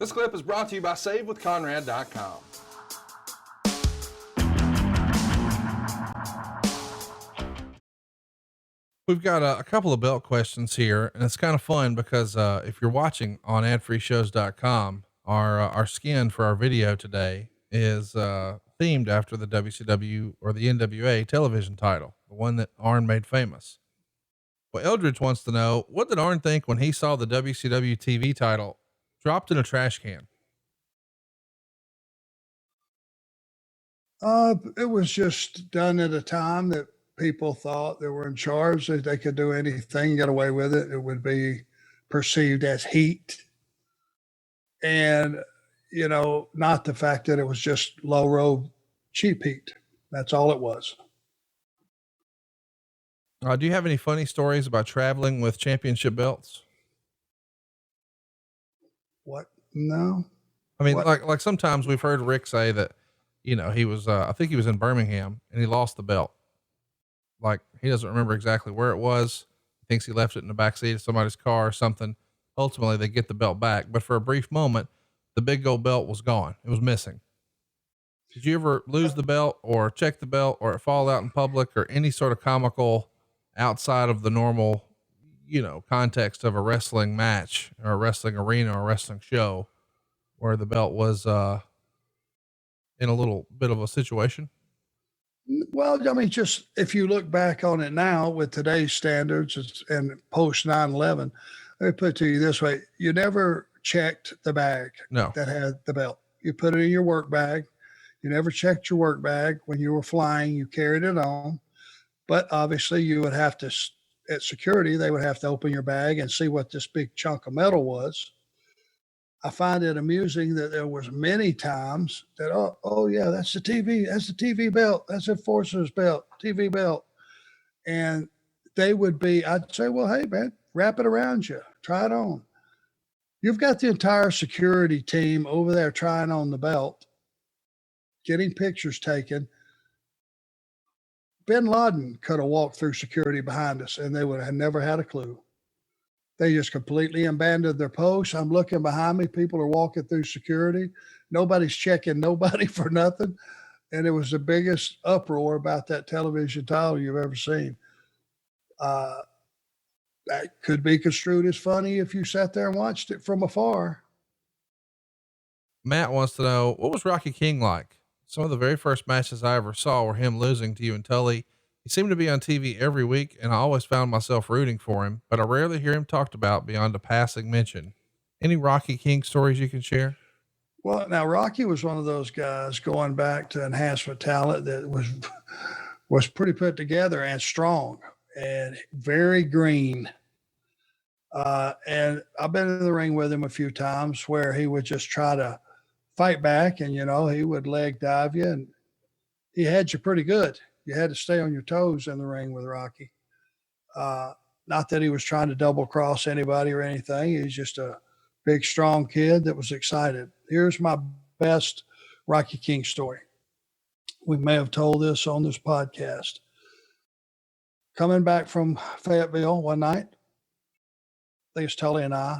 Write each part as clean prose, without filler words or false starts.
This clip is brought to you by SaveWithConrad.com. We've got a couple of belt questions here, and it's kind of fun because if you're watching on adfreeshows.com, our skin for our video today is themed after the WCW or the NWA television title, the one that Arn made famous. Well, Eldridge wants to know, what did Arn think when he saw the WCW TV title dropped in a trash can? It was just done at a time that people thought they were in charge, that they could do anything, get away with it. It would be perceived as heat. And, you know, not the fact that it was just low road cheap heat. That's all it was. Do you have any funny stories about traveling with championship belts? What? No. I mean, like sometimes we've heard Rick say that, you know, he was, I think he was in Birmingham and he lost the belt. Like, he doesn't remember exactly where it was. He thinks he left it in the backseat of somebody's car or something. Ultimately, they get the belt back, but for a brief moment, the big gold belt was gone. It was missing. Did you ever lose the belt or check the belt or it fall out in public or any sort of comical outside of the normal, you know, context of a wrestling match or a wrestling arena or a wrestling show where the belt was, in a little bit of a situation? Well, I mean, just if you look back on it now with today's standards and post 9/11, let me put it to you this way. You never checked the bag that had the belt. You put it in your work bag. You never checked your work bag. When you were flying, you carried it on. But obviously you would have to, at security, they would have to open your bag and see what this big chunk of metal was. I find it amusing that there was many times that, oh yeah, that's the TV belt. That's a Enforcer's belt, TV belt. And they would be, I'd say, well, hey man, wrap it around you, try it on. You've got the entire security team over there trying on the belt, getting pictures taken. Bin Laden could have walked through security behind us and they would have never had a clue. They just completely abandoned their posts. I'm looking behind me. People are walking through security. Nobody's checking nobody for nothing. And it was the biggest uproar about that television title you've ever seen. That could be construed as funny if you sat there and watched it from afar. Matt wants to know, what was Rocky King like? Some of the very first matches I ever saw were him losing to you and Tully. He seemed to be on TV every week, and I always found myself rooting for him, but I rarely hear him talked about beyond a passing mention. Any Rocky King stories you can share? Well, now Rocky was one of those guys going back to enhancement talent that was pretty put together and strong and very green. And I've been in the ring with him a few times where he would just try to fight back and, you know, he would leg dive you and he had you pretty good. You had to stay on your toes in the ring with Rocky. Not that he was trying to double cross anybody or anything. He's just a big, strong kid that was excited. Here's my best Rocky King story. We may have told this on this podcast. Coming back from Fayetteville one night, I think it's Tully and I,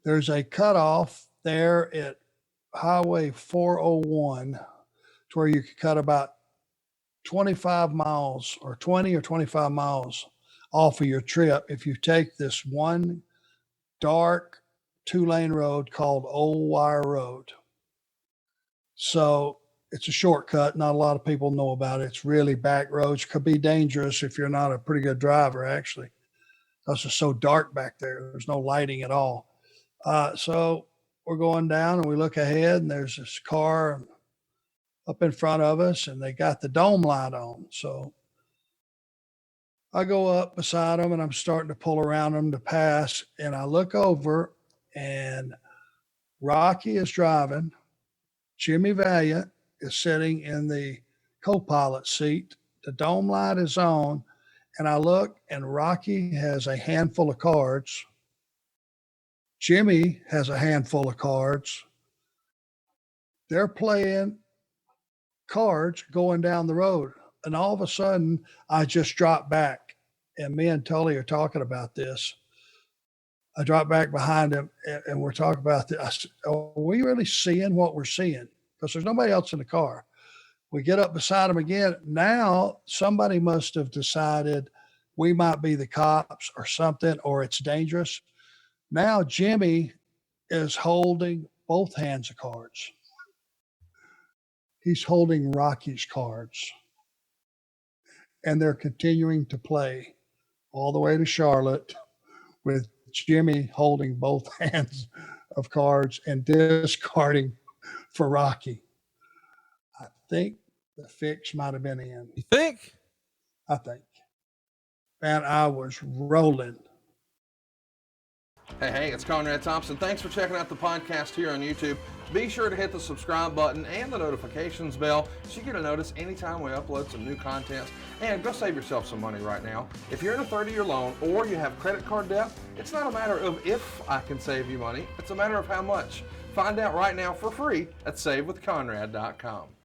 there's a cutoff there at Highway 401 to where you could cut about 25 miles or 20 or 25 miles off of your trip if you take this one dark 2-lane road called Old Wire Road. So it's a shortcut. Not a lot of people know about it. It's really back roads. Could be dangerous if you're not a pretty good driver, actually. Because it's so dark back there. There's no lighting at all. So we're going down and we look ahead and there's this car up in front of us and they got the dome light on. So I go up beside them and I'm starting to pull around them to pass. And I look over and Rocky is driving. Jimmy Valiant is sitting in the co-pilot seat. The dome light is on. And I look and Rocky has a handful of cards. Jimmy has a handful of cards. They're playing cards going down the road. And all of a sudden, I just dropped back. And me and Tully are talking about this. I dropped back behind him and we're talking about this. I said, are we really seeing what we're seeing? Because there's nobody else in the car. We get up beside him again. Now somebody must have decided we might be the cops or something, or it's dangerous. Now Jimmy is holding both hands of cards. He's holding Rocky's cards. And they're continuing to play all the way to Charlotte with Jimmy holding both hands of cards and discarding for Rocky. I think the fix might have been in. You think? I think. And I was rolling. Hey, it's Conrad Thompson. Thanks for checking out the podcast here on YouTube. Be sure to hit the subscribe button and the notifications bell so you get a notice anytime we upload some new content. And go save yourself some money right now. If you're in a 30-year loan or you have credit card debt, it's not a matter of if I can save you money. It's a matter of how much. Find out right now for free at savewithconrad.com.